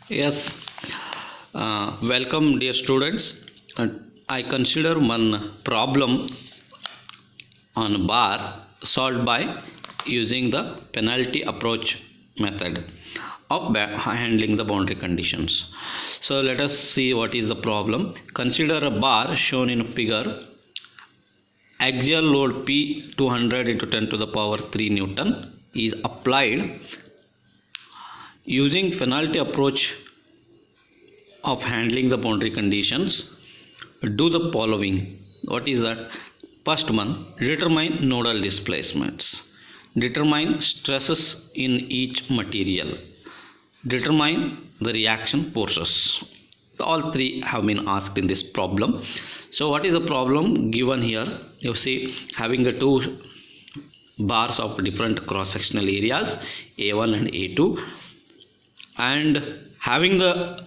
Yes, welcome, dear students. I consider one problem on bar solved by using the penalty approach method of handling the boundary conditions. So let us see what is the problem. Consider a bar shown in a figure. Axial load P 200 into 10 to the power 3 Newton is applied using penalty approach of handling the boundary conditions. Do the following. What is that? First one, determine nodal displacements, determine stresses in each material, determine the reaction forces. All three have been asked in this problem. So what is the problem given here? You see, having the two bars of different cross-sectional areas, A1 and A2, and having the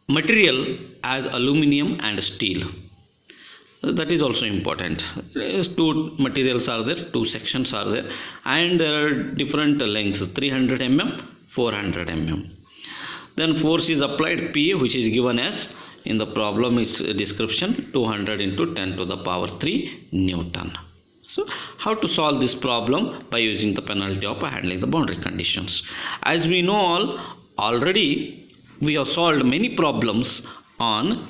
material as aluminium and steel. That is also important. Two materials are there, two sections are there, and there are different lengths, 300 mm, 400 mm. Then force is applied, P, which is given as in the problem is description 200 into 10 to the power 3 Newton. So how to solve this problem? By using the penalty of handling the boundary conditions. As we know already we have solved many problems on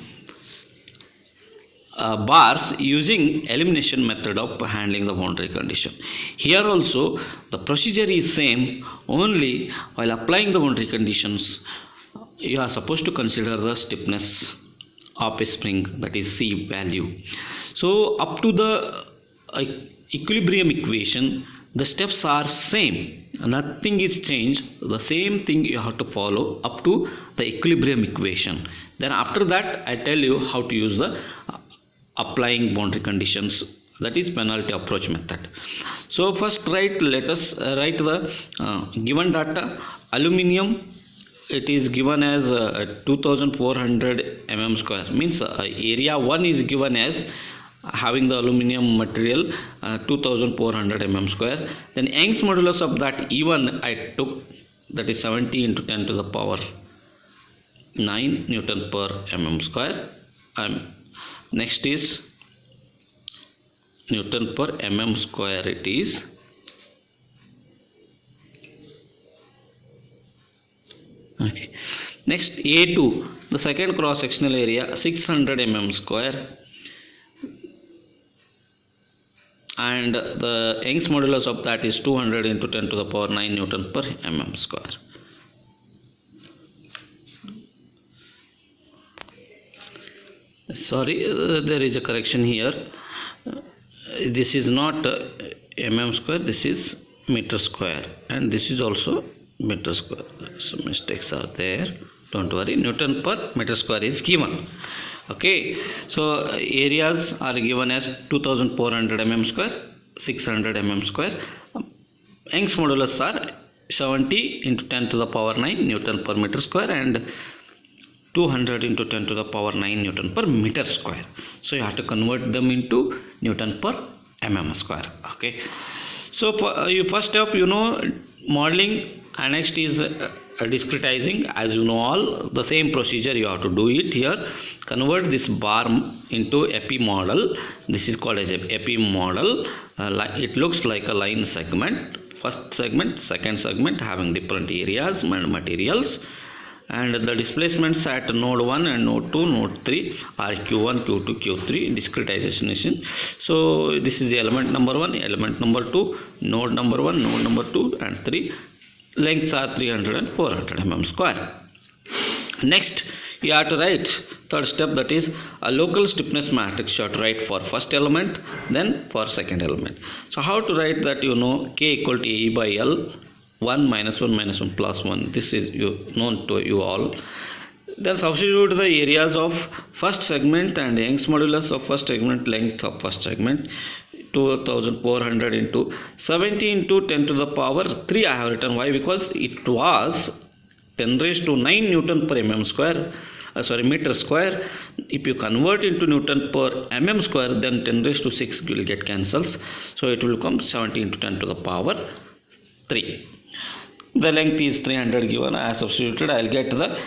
bars using elimination method of handling the boundary condition. Here also the procedure is same, only while applying the boundary conditions you are supposed to consider the stiffness of a spring, that is C value. So up to the equilibrium equation the steps are same, nothing is changed, the same thing you have to follow up to the equilibrium equation. Then after that I tell you how to use the applying boundary conditions, that is penalty approach method. So first let us write the given data. Aluminium, it is given as 2400 mm square, means area 1 is given as having the aluminium material 2400 mm square. Then Young's modulus of that E1 I took, that is 70 into 10 to the power 9 Newton per mm square. Next is Newton per mm square, it is. Okay. Next A2, the second cross sectional area 600 mm square, and the Young's modulus of that is 200 into 10 to the power 9 Newton per mm square. Sorry, there is a correction here. This is not mm square, this is meter square, and this is also meter square. Some mistakes are there, don't worry. Newton per meter square is given. Okay, so areas are given as 2400 mm square, 600 mm square. Young's modulus are 70 into 10 to the power 9 Newton per meter square, and 200 into 10 to the power 9 Newton per meter square. So you have to convert them into Newton per mm square. Okay, so you first step, modeling, and next is discretizing. As you know all, the same procedure you have to do it here. Convert this bar into epi model. This is called as a epi model. It looks like a line segment. First segment, second segment, having different areas and materials. And the displacements at node 1 and node 2, node 3 are Q1, Q2, Q3. Discretization is in. So this is the element number 1, element number 2, node number 1, node number 2 and 3. Lengths are 300 and 400 mm square. Next you have to write third step, that is a local stiffness matrix. You have to write for first element, then for second element. So how to write that? K equal to AE by L, 1 minus 1 minus 1 plus 1. This is known to you all. Then substitute the areas of first segment and Young's modulus of first segment, length of first segment. 2400 into 70 into 10 to the power 3 I have written. Why? Because it was 10 raised to 9 Newton per mm square, meter square. If you convert into Newton per mm square, then 10 raised to 6 will get cancels. So it will come 70 into 10 to the power 3. The length is 300 given. I have substituted. I will get the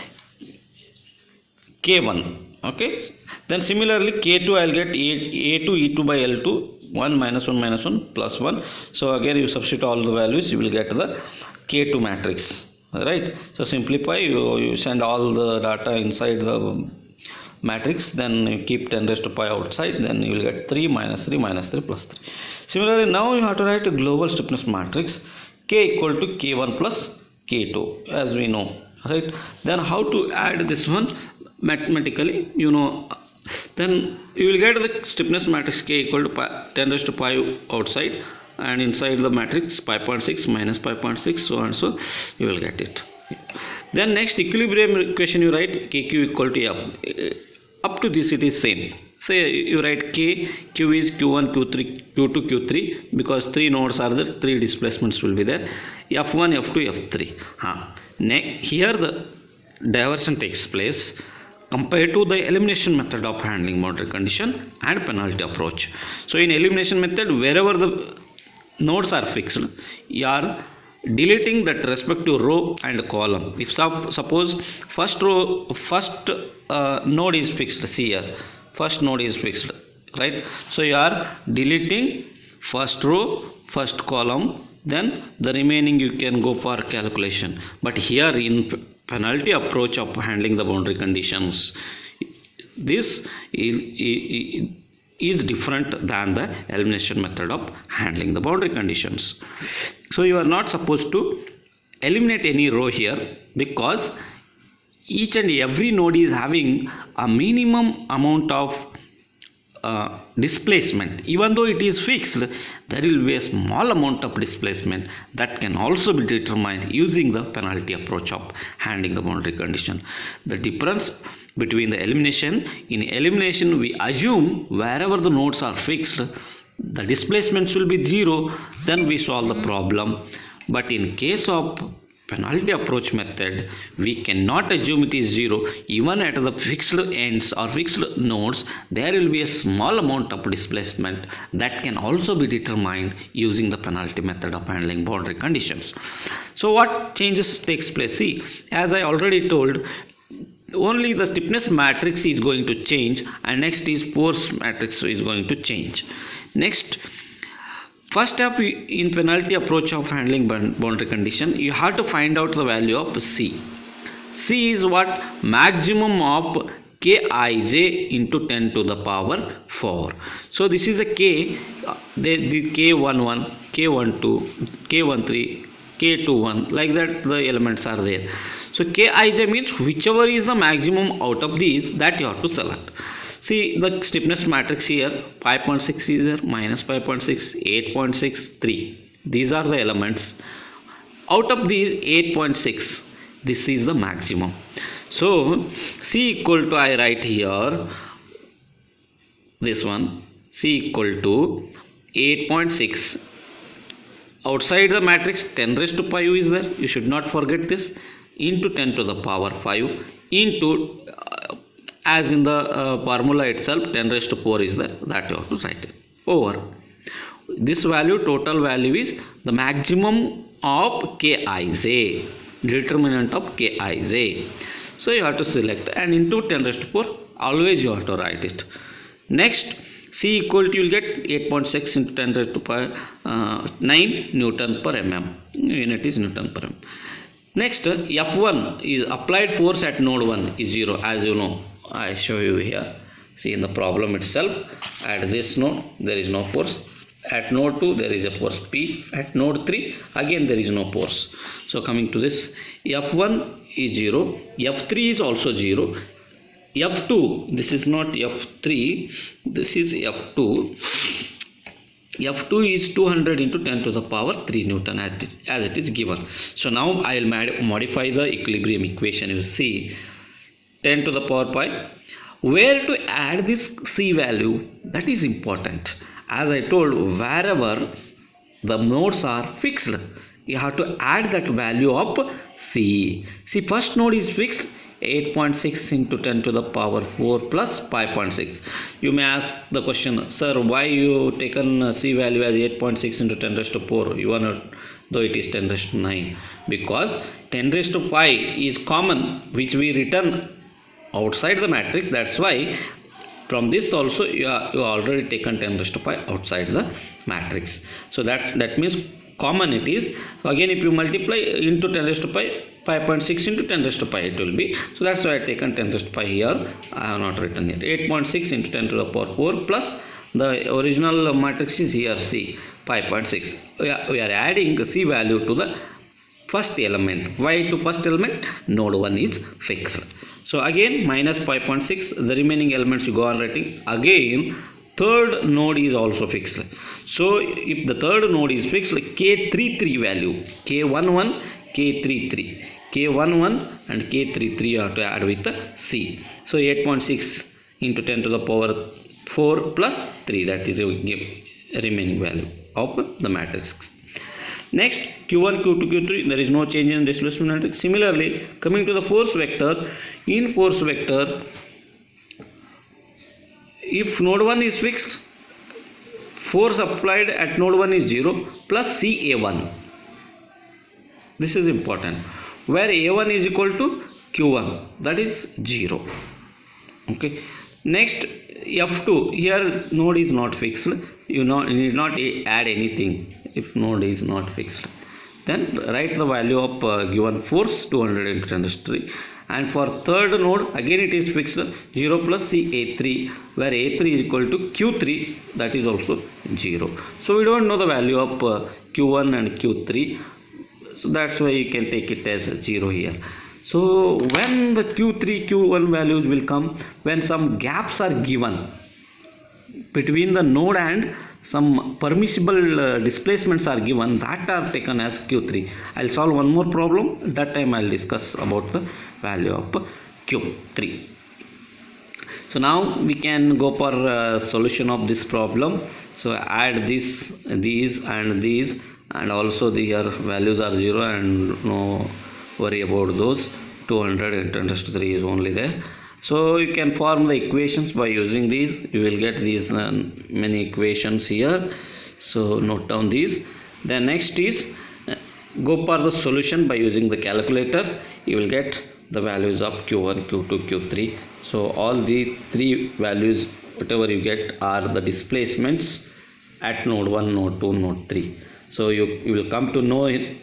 K1. Okay, then similarly K2 I'll get A2 E2 by L2, 1 minus 1 minus 1 plus 1. So again you substitute all the values, you will get the K2 matrix, right? So simplify, you send all the data inside the matrix, then you keep 10 raised to pi outside, then you will get 3 minus 3 minus 3 plus 3. Similarly now you have to write a global stiffness matrix K equal to K1 plus K2 as we know, right? Then how to add this one mathematically, you know, then you will get the stiffness matrix K equal to 10 raised to pi outside, and inside the matrix 5.6 minus 5.6, so and so you will get it. Then next equilibrium equation you write KQ equal to F. Up to this it is same. Say you write Q is Q1 Q3 Q2 Q3, because 3 nodes are there, 3 displacements will be there, F1 F2 F3. Here the diversion takes place compared to the elimination method of handling boundary condition and penalty approach. So in elimination method, wherever the nodes are fixed, you are deleting that respective row and column. If suppose first node is fixed, see here, first node is fixed, right? So you are deleting first row, first column, then the remaining you can go for calculation. But here in penalty approach of handling the boundary conditions, this is different than the elimination method of handling the boundary conditions. So you are not supposed to eliminate any row here, because each and every node is having a minimum amount of displacement. Even though it is fixed, there will be a small amount of displacement that can also be determined using the penalty approach of handling the boundary condition. The difference between the elimination, in elimination we assume wherever the nodes are fixed, the displacements will be 0, then we solve the problem. But in case of penalty approach method, we cannot assume it is 0. Even at the fixed ends or fixed nodes, there will be a small amount of displacement that can also be determined using the penalty method of handling boundary conditions. So what changes takes place? See, as I already told, only the stiffness matrix is going to change, and next is force matrix is going to change. Next, first step in penalty approach of handling boundary condition, you have to find out the value of C. C is what? Maximum of Kij into 10 to the power 4. So this is a K, the K11, K12, K13, K21, like that the elements are there. So Kij means whichever is the maximum out of these, that you have to select. See the stiffness matrix here, 5.6 is there, minus 5.6, 8.6, 3. These are the elements. Out of these 8.6, this is the maximum. So C equal to, I write here, this one, C equal to 8.6. Outside the matrix 10 raised to pi is there, you should not forget this, into 10 to the power 5 into as in the formula itself 10 raised to 4 is there, that you have to write it over. This value, total value, is the maximum of Kij, determinant of Kij. So you have to select, and into 10 raised to 4, always you have to write it. Next, C equal to, you will get 8.6 into 10 raised to 9 Newton per mm. Unit is Newton per mm. Next, F1 is applied force at node 1 is 0, as you know. I show you here. See in the problem itself, at this node there is no force, at node 2 there is a force P, at node 3 again there is no force. So coming to this, F1 is 0, F3 is also 0, F2, this is not F3, this is F2. F2 is 200 into 10 to the power 3 Newton as it is given. So now I will modify the equilibrium equation. You see 10 to the power pi. Where to add this C value, that is important. As I told, wherever the nodes are fixed, you have to add that value of C. See, first node is fixed, 8.6 into 10 to the power 4 plus 5.6. You may ask the question, sir, why you taken C value as 8.6 into 10 raised to 4, even though it is 10 raised to 9? Because 10 raised to 5 is common, which we return outside the matrix. That's why from this also you already taken 10 raised to 5 outside the matrix. So that means common it is. Again, if you multiply into 10 raised to 5, 5.6 into 10 raised to 5 it will be. So that's why I taken 10 raised to 5 here. I have not written it. 8.6 into 10 to the power 4 plus the original matrix is here C 5.6. We are adding C value to the first element. Why to first element? Node 1 is fixed. So again minus 5.6, the remaining elements you go on writing. Again third node is also fixed. So if the third node is fixed, like K33 value, K11, K33, K11 and K33 you have to add with the C. So 8.6 into 10 to the power 4 plus 3, that is the remaining value of the matrix. Next, Q1, Q2, Q3, there is no change in displacement matrix. Similarly, coming to the force vector, in force vector, if node 1 is fixed, force applied at node 1 is 0 plus CA1. This is important. Where A1 is equal to Q1, that is 0. Okay. Next, F2, here node is not fixed. You need not add anything if node is not fixed. Then write the value of given force 200 into 10 raised to 3. And for third node, again it is fixed 0 plus CA3, where A3 is equal to Q3, that is also 0. So we don't know the value of Q1 and Q3. So that's why you can take it as 0 here. So when the Q3, Q1 values will come, when some gaps are given between the node and some permissible displacements are given, that are taken as Q3. I'll solve one more problem. That time I'll discuss about the value of Q3. So now we can go for solution of this problem. So add this, these and these, and also the here values are 0 and no worry about those. 200 and 10 raised to 3 is only there. So you can form the equations by using these. You will get these many equations here. So note down these. Then next is go for the solution by using the calculator. You will get the values of Q1, Q2, Q3. So all the three values, whatever you get, are the displacements at node 1, node 2, node 3. So you will come to know it.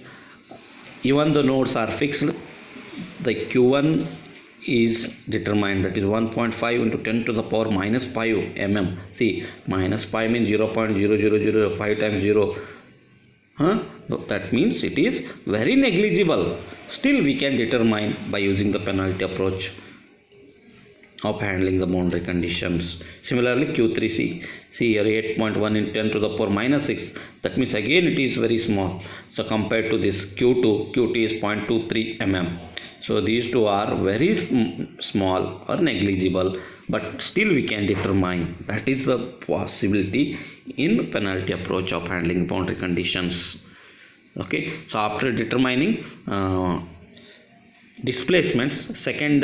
Even the nodes are fixed, the Q1 is determined, that is 1.5 into 10 to the power minus 5 mm. See, minus 5 means 0.0005 times 0. That means it is very negligible. Still we can determine by using the penalty approach of handling the boundary conditions. Similarly, Q3C, see here 8.1 in 10 to the power minus 6. That means again it is very small. So compared to this Q2, Qt is 0.23 mm. So these two are very small or negligible, but still we can determine. That is the possibility in penalty approach of handling boundary conditions. Okay, so after determining displacements, second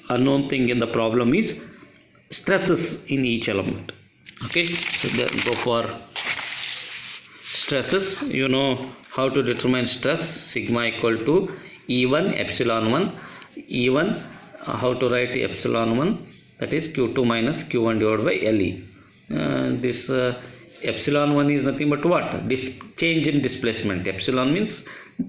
unknown thing in the problem is stresses in each element. Okay, so then go for stresses. You know how to determine stress. Sigma equal to E1 epsilon 1. E1, how to write epsilon 1, that is Q2 minus Q1 divided by LE. This epsilon 1 is nothing but what? This change in displacement. Epsilon means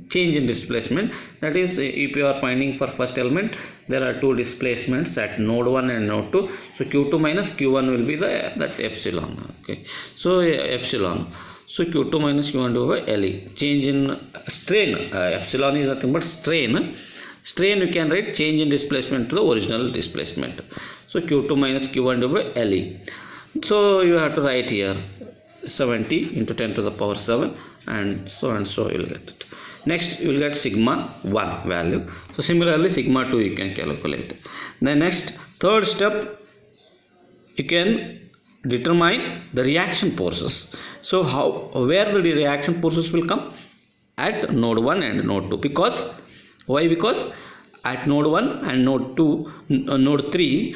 change in displacement. That is, if you are finding for first element, there are two displacements at node 1 and node 2. So Q2 minus Q1 will be that epsilon. Okay, so epsilon. So Q2 minus Q1 divided by LE. Change in strain. Epsilon is nothing but strain. Strain you can write change in displacement to the original displacement. So Q2 minus Q1 divided by LE. So you have to write here 70 into 10 to the power 7 and so you will get it. Next you will get sigma 1 value. So similarly sigma 2 you can calculate. Then next, third step, you can determine the reaction forces. So where the reaction forces will come? At node 1 and node 2. Because why? Because at node 1 and node 2, node 3,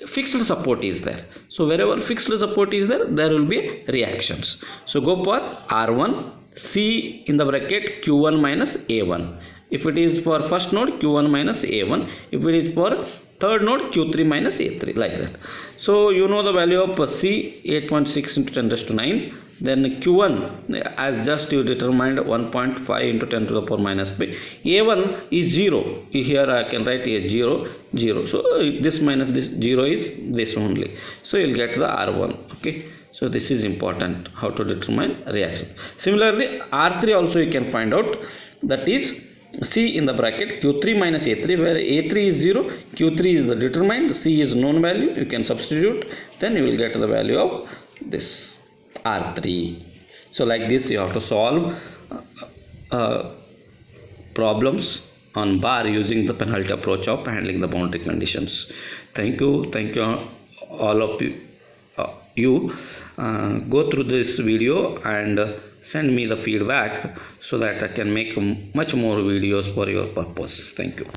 fixed support is there. So wherever fixed support is there, there will be reactions. So go for R1, C in the bracket Q1 minus A1. If it is for first node, q1 minus a1. If it is for third node, q3 minus a3, like that. So you know the value of c, 8.6 into 10 raised to 9. Then q1, as just you determined, 1.5 into 10 to the power minus b. a1 is 0. Here I can write a 0, 0. So this minus this 0 is this only. So you will get the r1. Okay. So this is important, how to determine reaction. Similarly, R3 also you can find out, that is C in the bracket Q3 minus A3, where A3 is 0, Q3 is the determined, C is known value, you can substitute, then you will get the value of this R3. So like this you have to solve problems on bar using the penalty approach of handling the boundary conditions. Thank you all of you. Go through this video and send me the feedback so that I can make much more videos for your purpose. Thank you.